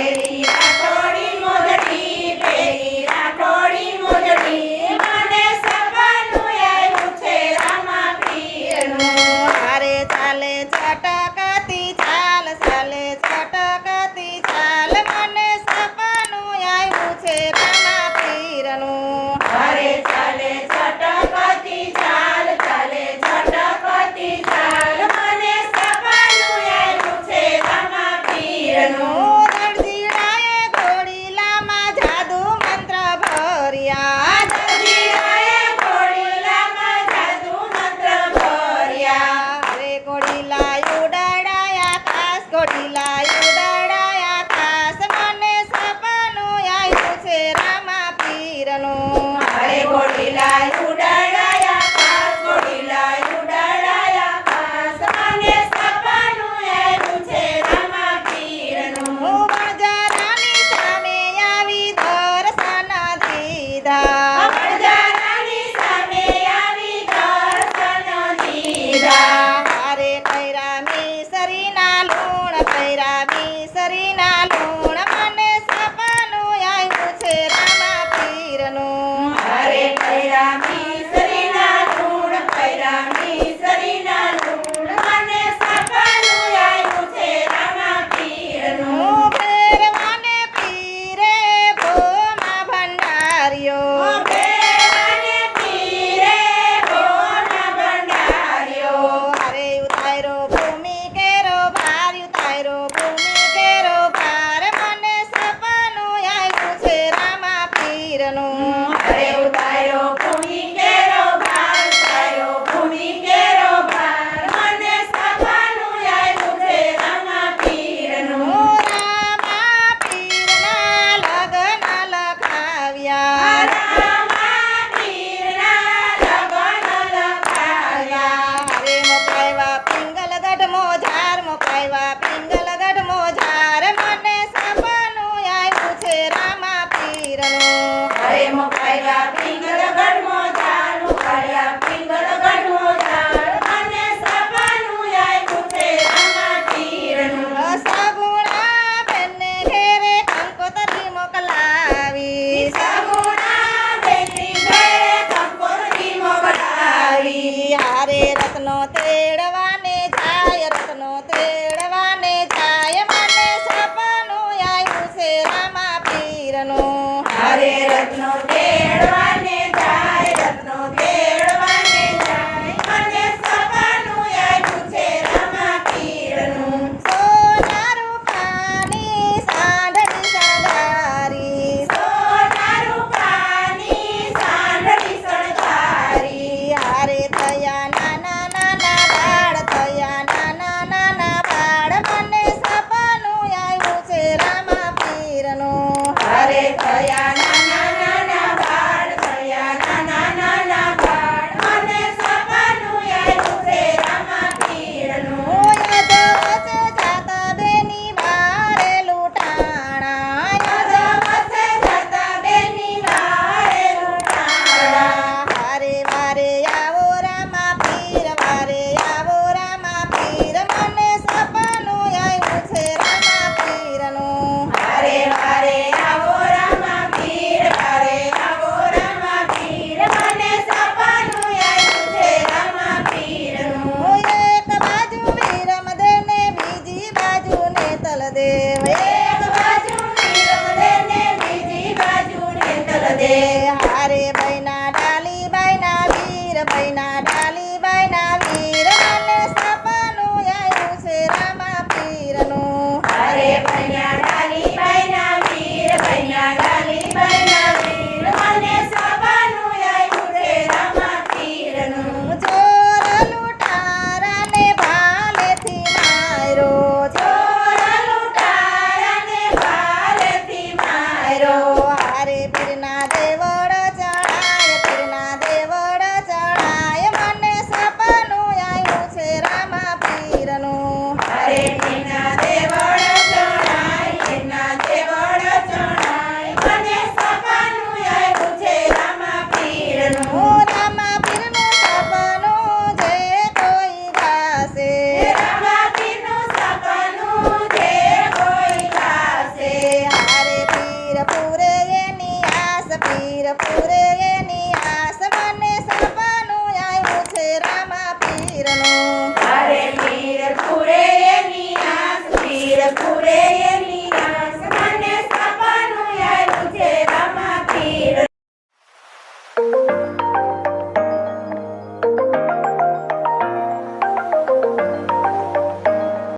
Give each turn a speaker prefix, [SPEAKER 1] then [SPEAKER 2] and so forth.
[SPEAKER 1] પેરી રાખોડી મોજડી પેરી રાખોડી મોજડી મને સપનું આવ્યું છે રામા પીરનું
[SPEAKER 2] હારે ચાલે છટકતી ચાલ ચાલે છટકતી ચાલ મને સપનું આવ્યું છે રામા પીરનું
[SPEAKER 1] હરે ચાલે છટકતી ચાલ ચાલે છટકતી ચાલ મને સપનું આવ્યું છે રામા પીરનું
[SPEAKER 2] દરજીડાએ ઘોડીલામાં જાદુ મંત્ર ભર્યા
[SPEAKER 1] દરજીડાએ ઘોડીલામાં જાદુ મંત્ર ભર્યા
[SPEAKER 2] રે ઘોડીલા ઉડાડાયા કાસ ઘોડીલા ઉડાડાયા કાસ મને સપનું આવ્યું છે રામા પીરનું
[SPEAKER 1] હરે ઘોડીલા ઉડાડાયા કાસ ઘોડીલા ઉડાડાયા કાસ મને સપનું આવ્યું છે રામા પીરનું
[SPEAKER 2] હું બજારાની સામે આવી દર્શન દીધા
[SPEAKER 1] અમરજારાની સામે આવી દર્શન દીધા
[SPEAKER 2] હારે કૈરા મિસરીના લૂણ કૈરા મિસરીના લૂણ મને સપનું આવ્યું છે રામા પીરનું
[SPEAKER 1] હરે કૈરા મિસરીના લૂણ કૈરા મિસરીના લૂણ મને સપનું આવ્યું છે રામા પીરનું
[SPEAKER 2] હું ભેરવાને પીરે ભોમાં ભંડાર્યો
[SPEAKER 1] ભેરવાને પીરે ભોના ભંડાર્યો
[SPEAKER 2] હારે ઉતાર્યો ભૂમિ કેરો ભાર ઉતાર્યો ભૂમિ કેરો ભાર મને સપનું આવ્યું છે રામા પીરનું
[SPEAKER 1] હરે ઉતાર્યો ભૂમિ કેરો ભાર ઉતાર્યો ભૂમિ કેરો ભાર મને સપનું આવ્યું છે રામા પીરનું
[SPEAKER 2] રામા પીરના લગ્ન લખાવ્યા
[SPEAKER 1] રામા પીરના લગન લખાવ્યા
[SPEAKER 2] હારે મોકલાવ્યા પિંગલગઢ મોજાર મોકલાવ્યા પિંગલગઢ મોજાર મને સપનું આવ્યું છે રામા પીરનું
[SPEAKER 1] હરે મોકલાવ્યા પિંગલગઢ મોજાર મોકલાવ્યા પિંગલગઢ મોજાર મને સપનું આવ્યું છે રામા પીરનું
[SPEAKER 2] સગુણા બેનને ઘેરે કંકોતરી મોકલાવી
[SPEAKER 1] સગુણા બેની ઘરે કંકોત્રી મોકલાવી
[SPEAKER 2] હારે રત્નો તેડવાને જાય રત્નો તેડવાને જાય મને સપનું આવ્યું છે રામા પીરનું
[SPEAKER 1] હરે રત્નો તેડવાને જાય રત્નો તેડવાને જાય મને સપનું આવ્યું છે રામા પીરનું
[SPEAKER 2] સોના રૂપાની સાંઢળી શણગારી
[SPEAKER 1] સોના રૂપાની સાંઢળી શણગારી
[SPEAKER 2] હારે થયા નાના નાના બાળ થયા નાના નાના બાળ મને સપનું આવ્યું છે રામા પીરનું
[SPEAKER 1] હરે થયા નાના નાના બાળ થયા નાના નાના બાળ મને સપનું આવ્યું છે રામા પીરનું
[SPEAKER 2] હું યદવસે જાતા બેની બારે લૂંટાણા
[SPEAKER 1] યદવસે જતા બેની બારે લૂંટાણા
[SPEAKER 2] હારે વારે આવો રામા પીર વારે આવો રામા પીર મને સપનું આવ્યું છે રામા પીરનું
[SPEAKER 1] વારે વારે આવો રામા પીર વારે આવો રામા પીર મને સપનું આવ્યું છે રામા પીરનું
[SPEAKER 2] હું એક બાજુ વીરમદેવને બીજી બાજુ નેતલદેવ
[SPEAKER 1] એક બાજુ વીરમદેવને બીજી બાજુ નેતલદેવ
[SPEAKER 2] હારે બૈના ડાલી બૈના વીર બૈના ડાલી બૈના વીર મને સપનું આવ્યું છે રામા પીરનું
[SPEAKER 1] હરે બન્યા ડાલી બન્યા વીર બન્યા ડાલી બન્યા વીર મને સપનું આવ્યું છે રામા પીરનું
[SPEAKER 2] ચોર લૂંટારાને ભાલેથી માર્યો
[SPEAKER 1] ચોર લૂંટારાને ભાલેથી માર્યો
[SPEAKER 2] હારે પીરના દેવળ પીર પૂરે એની આસ મને સપનું આવ્યું છે રામા પીરનું